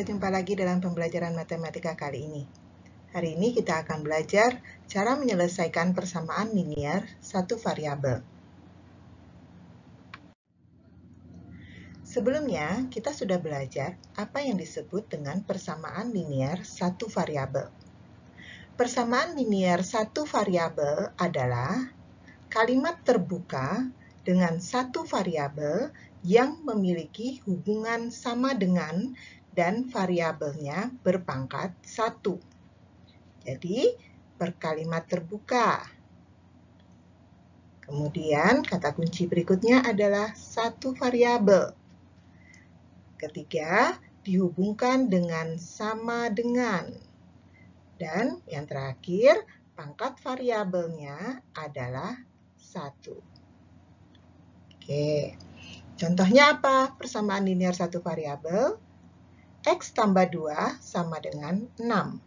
Kita jumpa lagi dalam pembelajaran matematika kali ini. Hari ini kita akan belajar cara menyelesaikan persamaan linier satu variabel. Sebelumnya, kita sudah belajar apa yang disebut dengan persamaan linier satu variabel. Persamaan linier satu variabel adalah kalimat terbuka dengan satu variabel yang memiliki hubungan sama dengan dan variabelnya berpangkat 1. Jadi, berkalimat terbuka. Kemudian, kata kunci berikutnya adalah satu variabel. Ketiga, dihubungkan dengan sama dengan. Dan yang terakhir, pangkat variabelnya adalah 1. Oke, contohnya apa? Persamaan linier satu variabel. X tambah 2 sama dengan 6.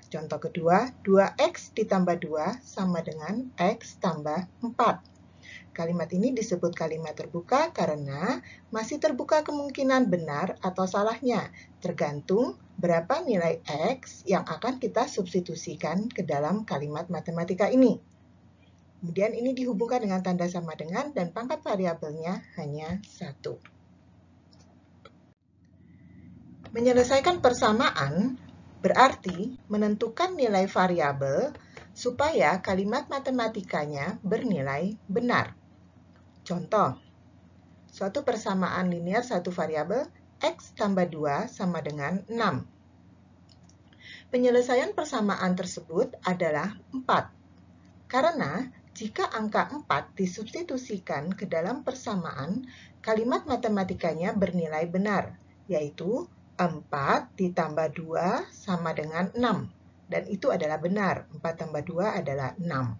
Contoh kedua, 2X ditambah 2 sama dengan X tambah 4. Kalimat ini disebut kalimat terbuka karena masih terbuka kemungkinan benar atau salahnya, tergantung berapa nilai X yang akan kita substitusikan ke dalam kalimat matematika ini. Kemudian ini dihubungkan dengan tanda sama dengan dan pangkat variabelnya hanya 1. Menyelesaikan persamaan berarti menentukan nilai variabel supaya kalimat matematikanya bernilai benar. Contoh, suatu persamaan linier satu variabel X tambah 2 sama dengan 6. Penyelesaian persamaan tersebut adalah 4. Karena jika angka 4 disubstitusikan ke dalam persamaan, kalimat matematikanya bernilai benar, yaitu 4 ditambah 2 sama dengan 6. Dan itu adalah benar. 4 tambah 2 adalah 6.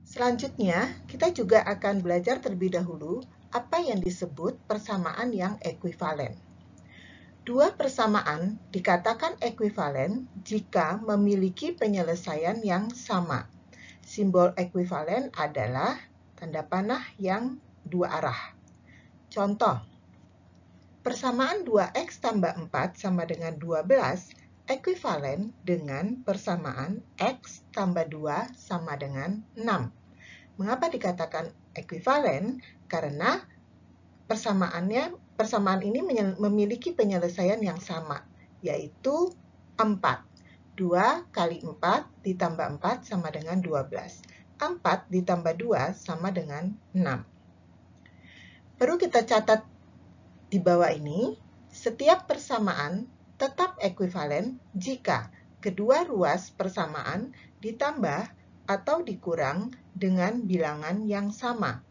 Selanjutnya, kita juga akan belajar terlebih dahulu apa yang disebut persamaan yang ekuivalen. Dua persamaan dikatakan ekuivalen jika memiliki penyelesaian yang sama. Simbol ekuivalen adalah tanda panah yang dua arah. Contoh, persamaan 2X tambah 4 sama dengan 12 ekuivalen dengan persamaan X tambah 2 sama dengan 6. Mengapa dikatakan ekuivalen? Karena persamaan ini memiliki penyelesaian yang sama, yaitu 4. 2 kali 4 ditambah 4 sama dengan 12. 4 ditambah 2 sama dengan 6. Perlu kita catat di bawah ini, setiap persamaan tetap ekuivalen jika kedua ruas persamaan ditambah atau dikurang dengan bilangan yang sama.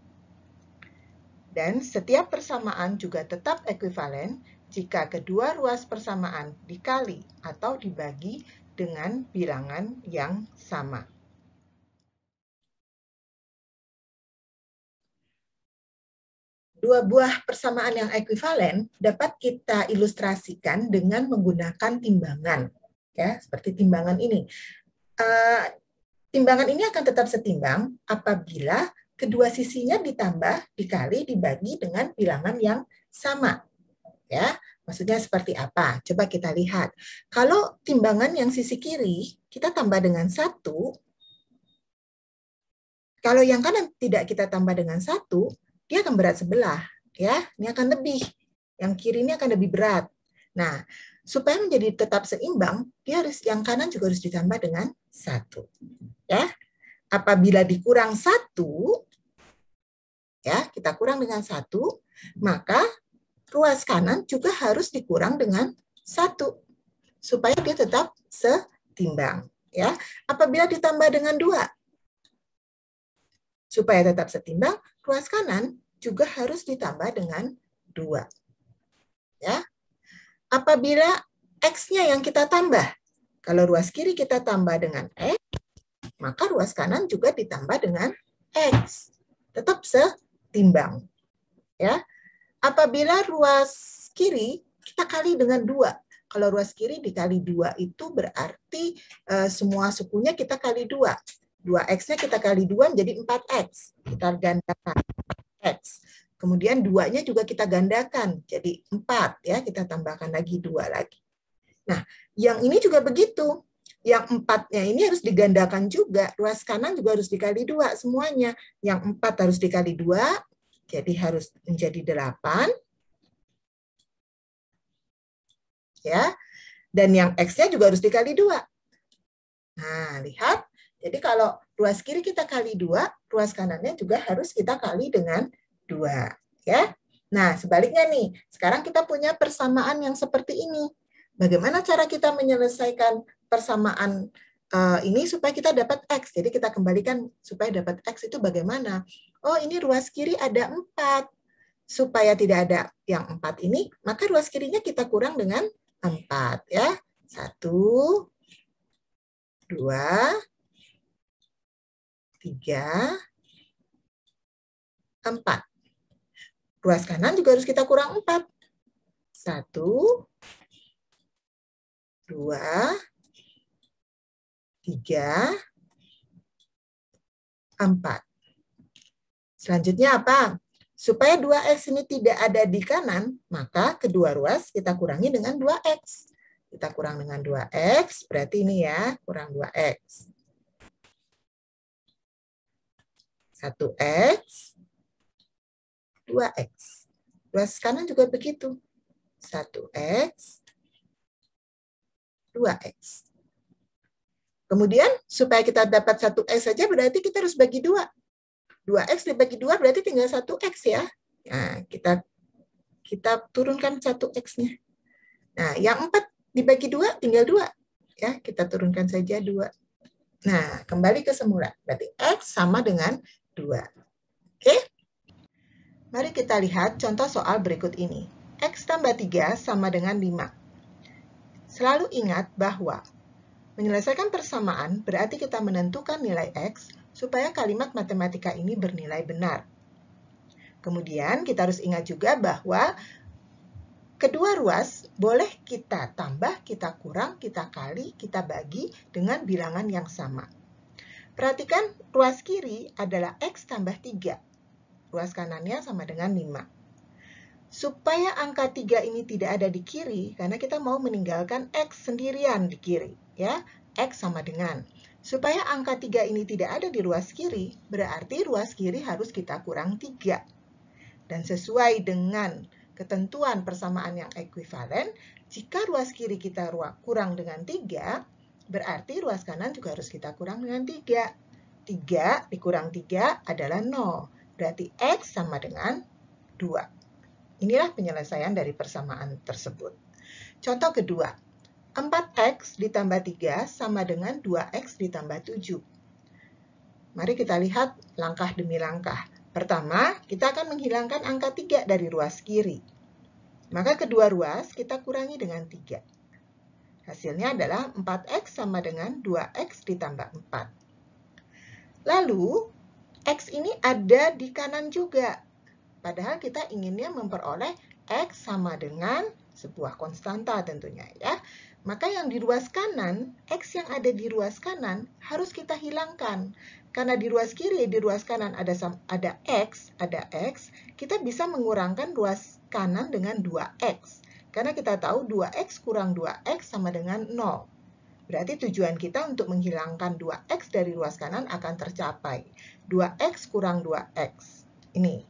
Dan setiap persamaan juga tetap ekuivalen jika kedua ruas persamaan dikali atau dibagi dengan bilangan yang sama. Dua buah persamaan yang ekuivalen dapat kita ilustrasikan dengan menggunakan timbangan, ya, seperti timbangan ini. Timbangan ini akan tetap setimbang apabila kedua sisinya ditambah, dikali, dibagi dengan bilangan yang sama. Ya, maksudnya seperti apa? Coba kita lihat. Kalau timbangan yang sisi kiri kita tambah dengan 1, kalau yang kanan tidak kita tambah dengan 1, dia akan berat sebelah, ya. Ini akan lebih. Yang kiri ini akan lebih berat. Nah, supaya menjadi tetap seimbang, yang kanan juga harus ditambah dengan 1. Ya. Apabila dikurang 1, ya, kita kurang dengan 1, maka ruas kanan juga harus dikurang dengan 1 supaya dia tetap setimbang, ya. Apabila ditambah dengan 2, supaya tetap setimbang, ruas kanan juga harus ditambah dengan 2. Ya. Apabila X-nya yang kita tambah, kalau ruas kiri kita tambah dengan X, maka ruas kanan juga ditambah dengan X. Tetap setimbang. Ya. Apabila ruas kiri kita kali dengan 2. Kalau ruas kiri dikali 2 itu berarti semua sukunya kita kali 2. 2X-nya kita kali 2 menjadi 4X. Kita gandakan X. Kemudian 2-nya juga kita gandakan, jadi 4 ya, kita tambahkan lagi 2 lagi. Nah, yang ini juga begitu. Yang 4-nya ini harus digandakan juga, ruas kanan juga harus dikali 2 semuanya. Yang 4 harus dikali 2, jadi harus menjadi 8. Ya. Dan yang X-nya juga harus dikali 2. Nah, lihat. Jadi kalau ruas kiri kita kali 2, ruas kanannya juga harus kita kali dengan 2. Ya. Nah, sebaliknya nih. Sekarang kita punya persamaan yang seperti ini. Bagaimana cara kita menyelesaikan persamaan ini supaya kita dapat X? Jadi kita kembalikan supaya dapat X itu bagaimana? Oh, ini ruas kiri ada 4. Supaya tidak ada yang 4 ini, maka ruas kirinya kita kurang dengan 4. Ya. 1, 2, 3, 4. Ruas kanan juga harus kita kurang 4. 1, 2, 3, 4. Selanjutnya apa? Supaya 2X ini tidak ada di kanan, maka kedua ruas kita kurangi dengan 2X. Kita kurang dengan 2X, berarti ini ya, kurang 2X. 1X, 2X. Ruas kanan juga begitu. 1X, 2X. Kemudian, supaya kita dapat 1X saja, berarti kita harus bagi 2. 2X dibagi 2 berarti tinggal 1X ya. Nah, kita turunkan 1X-nya. Nah, yang 4 dibagi 2 tinggal 2. Ya, kita turunkan saja 2. Nah, kembali ke semula. Berarti X sama dengan 2. Oke? Mari kita lihat contoh soal berikut ini. X tambah 3 sama dengan 5. Selalu ingat bahwa menyelesaikan persamaan berarti kita menentukan nilai X supaya kalimat matematika ini bernilai benar. Kemudian kita harus ingat juga bahwa kedua ruas boleh kita tambah, kita kurang, kita kali, kita bagi dengan bilangan yang sama. Perhatikan ruas kiri adalah X tambah 3. Ruas kanannya sama dengan 5. Supaya angka 3 ini tidak ada di kiri, karena kita mau meninggalkan X sendirian di kiri. Ya, X sama dengan. Supaya angka 3 ini tidak ada di ruas kiri, berarti ruas kiri harus kita kurang 3. Dan sesuai dengan ketentuan persamaan yang ekuivalen, jika ruas kiri kita kurang dengan 3, berarti ruas kanan juga harus kita kurang dengan 3. 3 dikurang 3 adalah 0. Berarti X sama dengan 2. Inilah penyelesaian dari persamaan tersebut. Contoh kedua. 4X ditambah 3 sama dengan 2X ditambah 7. Mari kita lihat langkah demi langkah. Pertama, kita akan menghilangkan angka 3 dari ruas kiri. Maka kedua ruas kita kurangi dengan 3. Hasilnya adalah 4X sama dengan 2X ditambah 4. Lalu, X ini ada di kanan juga. Padahal kita inginnya memperoleh X sama dengan sebuah konstanta tentunya ya. Maka yang di ruas kanan, X yang ada di ruas kanan harus kita hilangkan. Karena di ruas kiri, di ruas kanan ada X, kita bisa mengurangkan ruas kanan dengan 2X. Karena kita tahu 2X kurang 2X sama dengan 0. Berarti tujuan kita untuk menghilangkan 2X dari ruas kanan akan tercapai. 2X kurang 2X. Ini.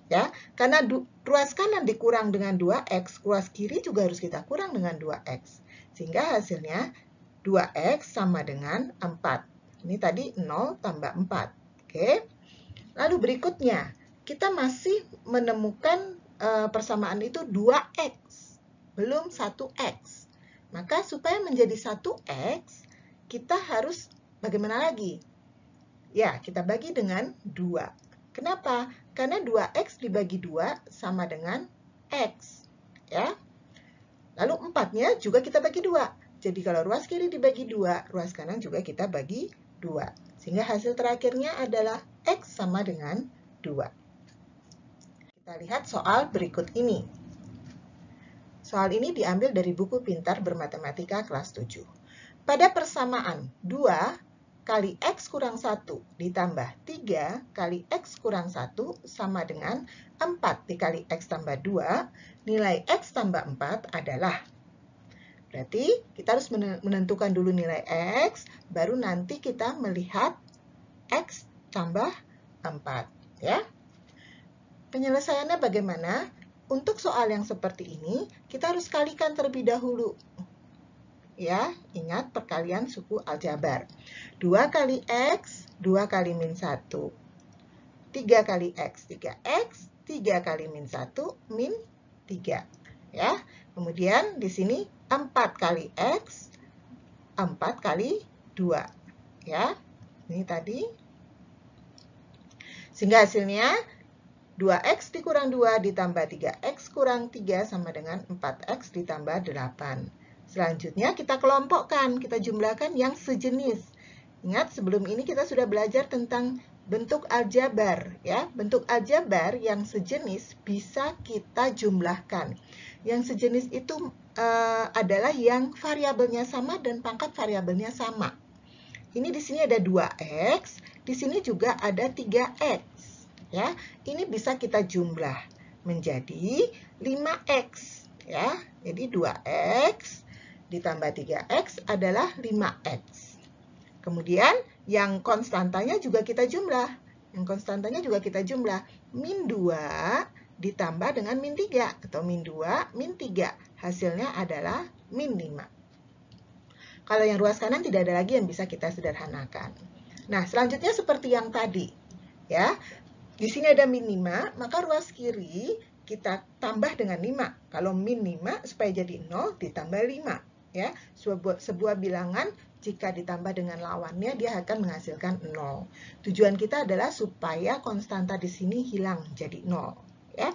Ya, karena ruas kanan dikurang dengan 2X, ruas kiri juga harus kita kurang dengan 2X. Sehingga hasilnya 2X sama dengan 4. Ini tadi 0 tambah 4. Oke. Lalu berikutnya, kita masih menemukan persamaan itu 2X, belum 1X. Maka supaya menjadi 1X, kita harus bagaimana lagi? Ya, kita bagi dengan 2. Kenapa? Karena 2X dibagi 2 sama dengan X. Ya. Lalu 4-nya juga kita bagi 2. Jadi kalau ruas kiri dibagi 2, ruas kanan juga kita bagi 2. Sehingga hasil terakhirnya adalah X sama dengan 2. Kita lihat soal berikut ini. Soal ini diambil dari buku Pintar Bermatematika kelas 7. Pada persamaan 2 kali X kurang 1 ditambah 3 kali X kurang 1 sama dengan 4 dikali X tambah 2, nilai X tambah 4 adalah. Berarti kita harus menentukan dulu nilai X, baru nanti kita melihat X tambah 4. Ya. Penyelesaiannya bagaimana? Untuk soal yang seperti ini, kita harus kalikan terlebih dahulu. Ya, ingat perkalian suku aljabar. 2 kali X, 2 kali min 1. 3 kali X, 3X. 3 kali min 1, min 3. Ya, kemudian di sini 4 kali X, 4 kali 2. Ya, ini tadi. Sehingga hasilnya 2X dikurang 2 ditambah 3X kurang 3 sama dengan 4X ditambah 8. Selanjutnya kita kelompokkan, kita jumlahkan yang sejenis. Ingat sebelum ini kita sudah belajar tentang bentuk aljabar. Ya. Bentuk aljabar yang sejenis bisa kita jumlahkan. Yang sejenis itu adalah yang variabelnya sama dan pangkat variabelnya sama. Ini di sini ada 2X, di sini juga ada 3X. Ya, ini bisa kita jumlah menjadi 5X. Ya, jadi 2X ditambah 3X adalah 5X. Kemudian yang konstantanya juga kita jumlah. Yang konstantanya juga kita jumlah. Min 2 ditambah dengan min 3. Atau min 2, min 3. Hasilnya adalah min 5. Kalau yang ruas kanan tidak ada lagi yang bisa kita sederhanakan. Nah, selanjutnya seperti yang tadi. Ya, di sini ada min 5, maka ruas kiri kita tambah dengan 5. Kalau min 5 supaya jadi 0 ditambah 5. Ya, sebuah bilangan jika ditambah dengan lawannya dia akan menghasilkan 0. Tujuan kita adalah supaya konstanta di sini hilang jadi 0. Ya.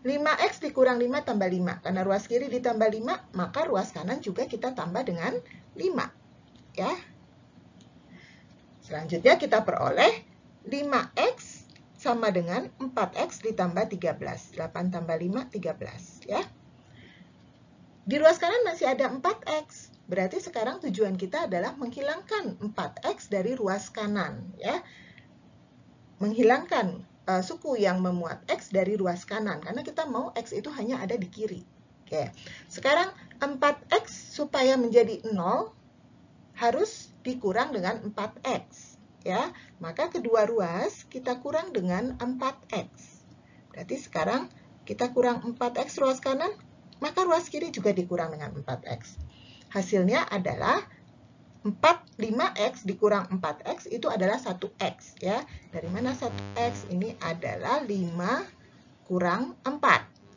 5X dikurang 5 tambah 5. Karena ruas kiri ditambah 5, maka ruas kanan juga kita tambah dengan 5. Ya. Selanjutnya kita peroleh 5X sama dengan 4X ditambah 13. 8 tambah 5, 13. Ya. Di ruas kanan masih ada 4X. Berarti sekarang tujuan kita adalah menghilangkan 4X dari ruas kanan. Ya. Menghilangkan suku yang memuat X dari ruas kanan. Karena kita mau X itu hanya ada di kiri. Oke. Sekarang 4X supaya menjadi 0 harus dikurang dengan 4X. Ya, maka kedua ruas kita kurang dengan 4X. Berarti sekarang kita kurang 4X ruas kanan, maka ruas kiri juga dikurang dengan 4X. Hasilnya adalah 5X dikurang 4X itu adalah 1X. Ya. Dari mana 1X? Ini adalah 5 kurang 4.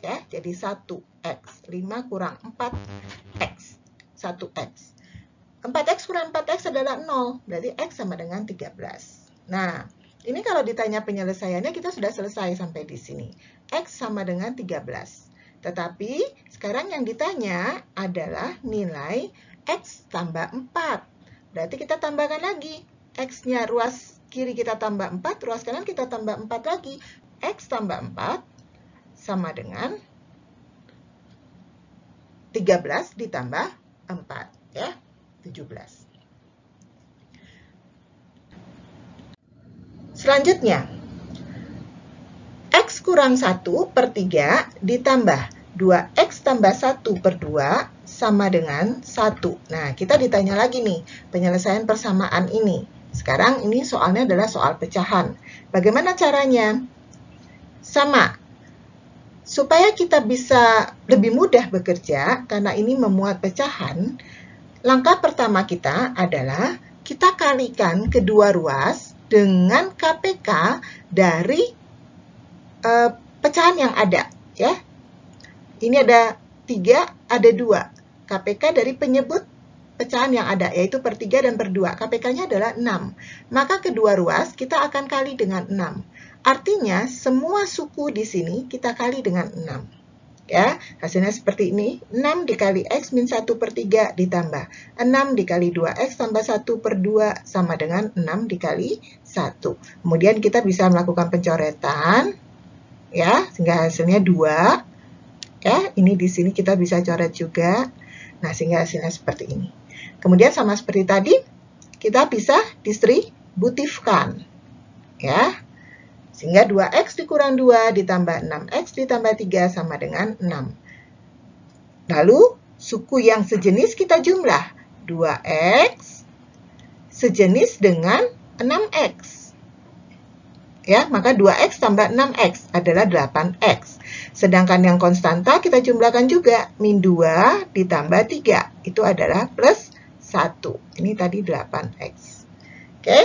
Ya. Jadi 1X. 5 kurang 4X. 1X. 4X kurang 4X adalah 0, berarti X sama dengan 13. Nah, ini kalau ditanya penyelesaiannya kita sudah selesai sampai di sini. X sama dengan 13. Tetapi sekarang yang ditanya adalah nilai X tambah 4. Berarti kita tambahkan lagi. X-nya ruas kiri kita tambah 4, ruas kanan kita tambah 4 lagi. X tambah 4 sama dengan 13 ditambah 4. Ya. 17. Selanjutnya, X kurang 1 per 3 ditambah 2X tambah 1 per 2 sama dengan 1. Nah, kita ditanya lagi nih, penyelesaian persamaan ini. Sekarang ini soalnya adalah soal pecahan. Bagaimana caranya? Sama. Supaya kita bisa lebih mudah bekerja, karena ini memuat pecahan, langkah pertama kita adalah kita kalikan kedua ruas dengan KPK dari pecahan yang ada. Ya. Ini ada 3, ada 2. KPK dari penyebut pecahan yang ada, yaitu per 3 dan per 2. KPK-nya adalah 6. Maka kedua ruas kita akan kali dengan 6. Artinya semua suku di sini kita kali dengan 6. Ya, hasilnya seperti ini. 6 dikali X min 1 per 3 ditambah 6 dikali 2X tambah 1 per 2 sama dengan 6 dikali 1. Kemudian kita bisa melakukan pencoretan. Ya, sehingga hasilnya 2. Ya, ini di sini kita bisa coret juga. Nah, sehingga hasilnya seperti ini. Kemudian sama seperti tadi, kita bisa distributifkan. Ya. Sehingga 2x dikurang 2 ditambah 6x ditambah 3 sama dengan 6. Lalu, suku yang sejenis kita jumlah. 2x sejenis dengan 6x. Ya, maka 2x tambah 6x adalah 8x. Sedangkan yang konstanta kita jumlahkan juga. Min 2 ditambah 3. Itu adalah plus 1. Ini tadi 8x. Oke.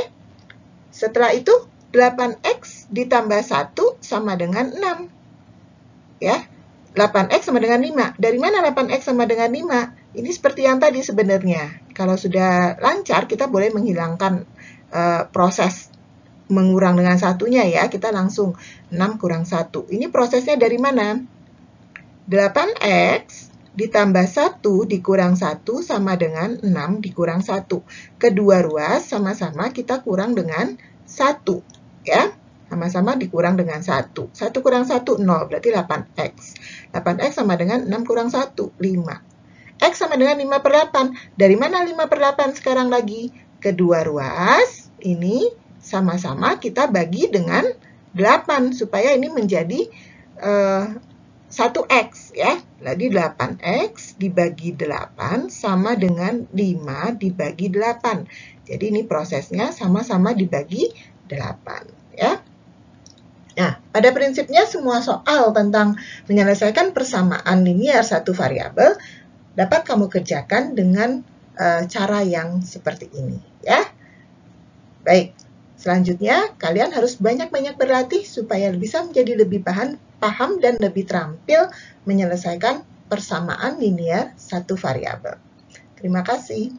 Setelah itu, 8x ditambah 1 sama dengan 6. Ya, 8x sama dengan 5. Dari mana 8x sama dengan 5? Ini seperti yang tadi sebenarnya. Kalau sudah lancar, kita boleh menghilangkan proses mengurang dengan satunya ya. Kita langsung 6 kurang 1. Ini prosesnya dari mana? 8x ditambah 1 dikurang 1 sama dengan 6 dikurang 1. Kedua ruas sama-sama kita kurang dengan 1. Ya, sama-sama dikurang dengan 1. 1 kurang 1, 0, berarti 8x. 8x sama dengan 6 kurang 1, 5. X sama dengan 5 per 8. Dari mana 5 per 8 sekarang lagi? Kedua ruas, ini sama-sama kita bagi dengan 8, supaya ini menjadi 1x. Ya. Jadi 8x dibagi 8 sama dengan 5 dibagi 8. Jadi ini prosesnya sama-sama dibagi 8, ya. Nah, pada prinsipnya semua soal tentang menyelesaikan persamaan linear satu variabel dapat kamu kerjakan dengan cara yang seperti ini, ya. Baik, selanjutnya kalian harus banyak-banyak berlatih supaya bisa menjadi lebih paham dan lebih terampil menyelesaikan persamaan linear satu variabel. Terima kasih.